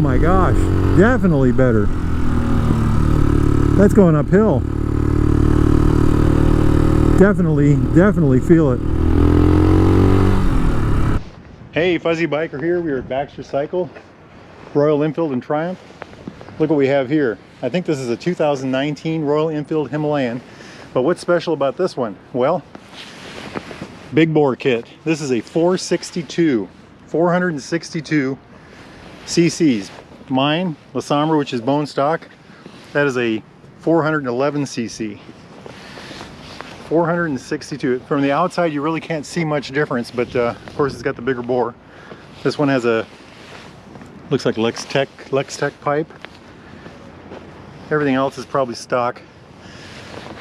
my gosh, definitely better. That's going uphill. Definitely feel it. Hey, Fuzzy Biker here. We are at Baxter Cycle, Royal Enfield and Triumph. Look what we have here. I think this is a 2019 Royal Enfield Himalayan. But what's special about this one? Well, big bore kit. This is a 462 cc's. Mine, La Sombra, which is bone stock, that is a 411 cc. 462. From the outside you really can't see much difference, but of course it's got the bigger bore. This one has a, looks like Lex-Tech pipe. Everything else is probably stock.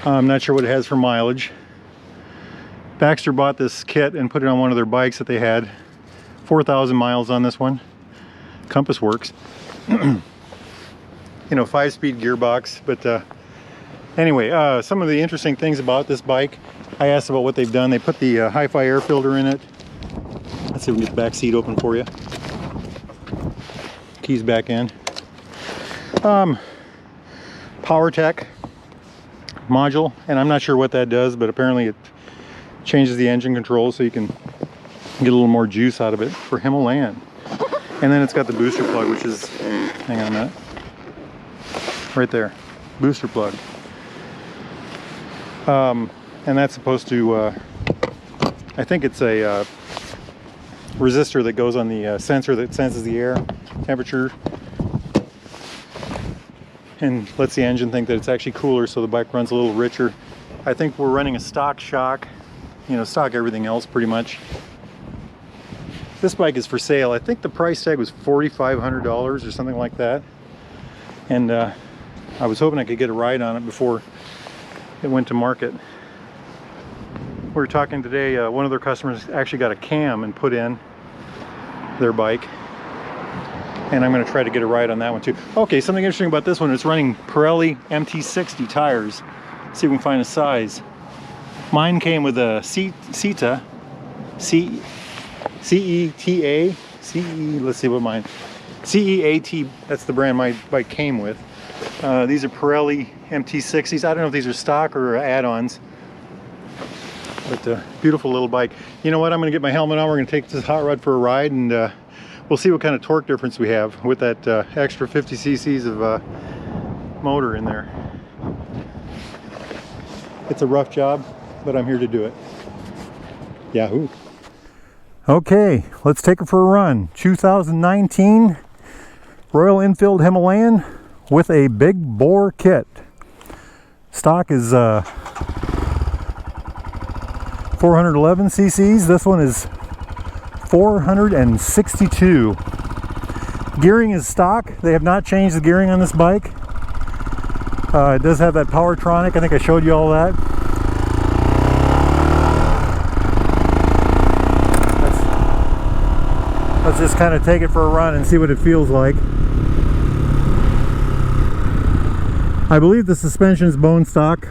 I'm not sure what it has for mileage. Baxter bought this kit and put it on one of their bikes that they had. 4,000 miles on this one. Compass works. You know, 5-speed gearbox, but anyway, some of the interesting things about this bike, I asked about what they've done. They put the hi-fi air filter in it. Let's see if we can get the back seat open for you. Keys back in. PowerTech module, and I'm not sure what that does, but apparently it changes the engine control so you can get a little more juice out of it for Himalayan. And then it's got the booster plug, which is, hang on a minute, right there, booster plug. And that's supposed to, I think it's a resistor that goes on the sensor that senses the air temperature and lets the engine think that it's actually cooler, so the bike runs a little richer. I think we're running a stock shock, you know, stock everything else pretty much. This bike is for sale. I think the price tag was $4,500 or something like that. And I was hoping I could get a ride on it before it went to market. We were talking today, one of their customers actually got a cam and put in their bike. And I'm going to try to get a ride on that one too. Okay, something interesting about this one, it's running Pirelli MT60 tires. Let's see if we can find a size. Mine came with a CETA, C-E-T-A, let's see what mine, C-E-A-T, that's the brand my bike came with. These are Pirelli MT60s. I don't know if these are stock or add-ons, but beautiful little bike. You know what, I'm going to get my helmet on, we're going to take this hot rod for a ride, and we'll see what kind of torque difference we have with that extra 50 cc's of motor in there. It's a rough job, but I'm here to do it. Yahoo! Okay, let's take it for a run. 2019 Royal Enfield Himalayan with a big bore kit. Stock is 411 cc's. This one is 462. Gearing is stock. They have not changed the gearing on this bike. It does have that Powertronic. I think I showed you all that. Let's just kind of take it for a run and see what it feels like. I believe the suspension is bone stock.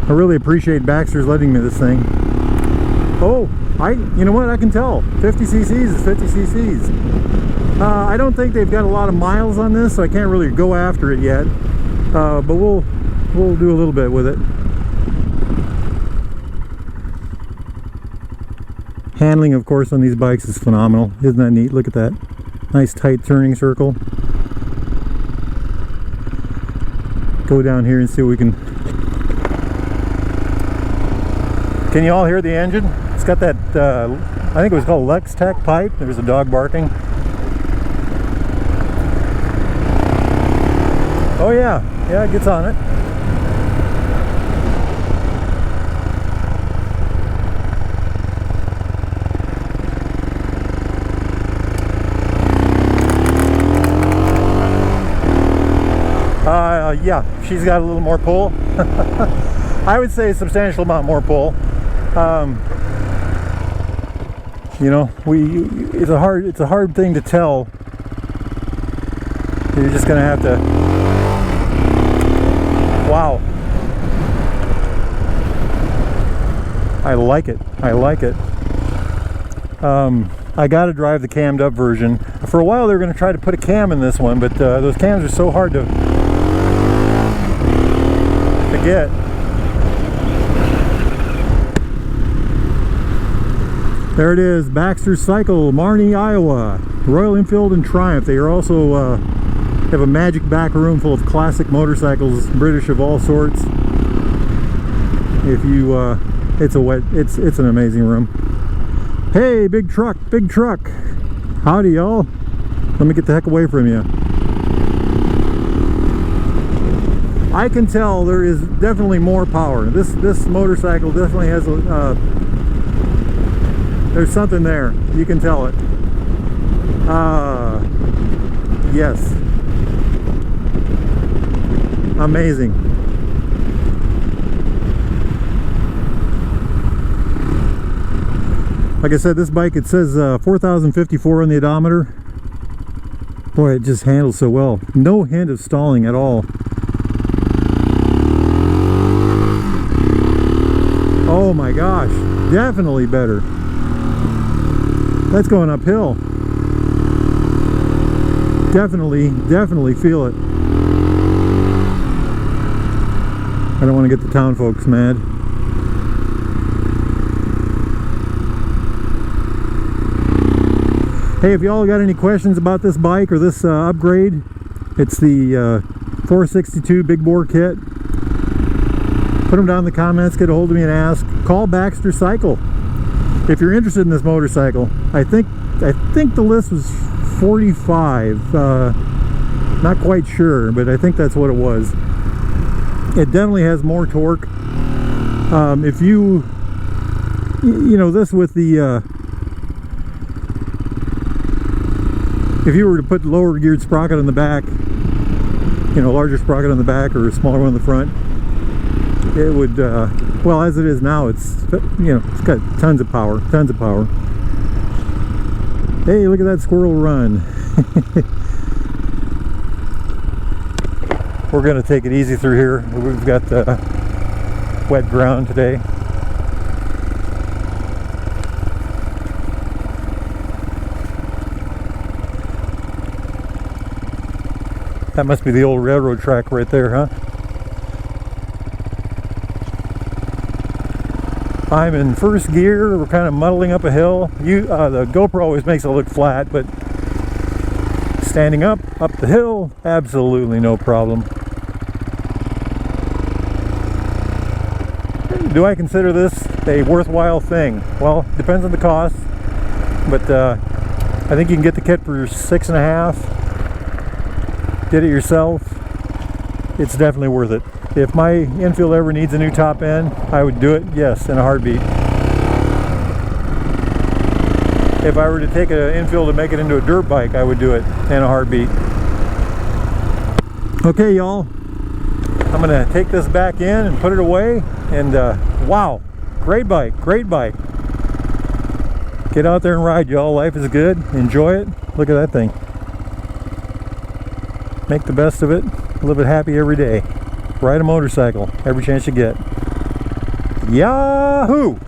I really appreciate Baxter's letting me this thing. Oh, you know what, I can tell. 50 cc's is 50 cc's. I don't think they've got a lot of miles on this, so I can't really go after it yet. But we'll do a little bit with it. Handling, of course, on these bikes is phenomenal. Isn't that neat? Look at that. Nice tight turning circle. Go down here and see what we can... Can you all hear the engine? It's got that, I think it was called Lex-Tech pipe. There's a dog barking. Oh yeah, it gets on it. Yeah, she's got a little more pull. I would say a substantial amount more pull. You know, it's a hard thing to tell. You're just gonna have to. Wow. I like it. I got to drive the cammed up version. For a while they were going to try to put a cam in this one, but those cams are so hard to get. There it is, Baxter Cycle, Marnie, Iowa. Royal Enfield and Triumph. They are also have a magic back room full of classic motorcycles, British of all sorts. If you, it's an amazing room. Hey, big truck, big truck. Howdy, y'all. Let me get the heck away from you. I can tell there is definitely more power. This motorcycle definitely has a, there's something there. You can tell it. Yes. Amazing. Like I said, this bike, it says 4,054 on the odometer. Boy, it just handles so well. No hint of stalling at all. Oh my gosh, definitely better. That's going uphill. Definitely feel it. I don't want to get the town folks mad. Hey, if y'all got any questions about this bike or this upgrade, it's the 462 big bore kit. Put them down in the comments, get a hold of me and ask. Call Baxter Cycle if you're interested in this motorcycle. I think the list was 45. Not quite sure, but I think that's what it was. It definitely has more torque. If you know, this with the if you were to put the lower geared sprocket on the back, you know, larger sprocket on the back or a smaller one on the front, it would, well, as it is now, it's, you know, it's got tons of power. Hey, look at that squirrel run. We're going to take it easy through here. We've got wet ground today. That must be the old railroad track right there, huh? I'm in first gear. We're kind of muddling up a hill. The GoPro always makes it look flat, but standing up the hill, absolutely no problem. Do I consider this a worthwhile thing? Well, depends on the cost, but I think you can get the kit for $6.50. Did it yourself, it's definitely worth it. If my Enfield ever needs a new top end, I would do it, yes, in a heartbeat. If I were to take an Enfield and make it into a dirt bike, I would do it in a heartbeat. Okay, y'all, I'm gonna take this back in and put it away, and wow, great bike. Get out there and ride, y'all. Life is good. Enjoy it. Look at that thing. Make the best of it. Live it happy every day. Ride a motorcycle every chance you get. Yahoo!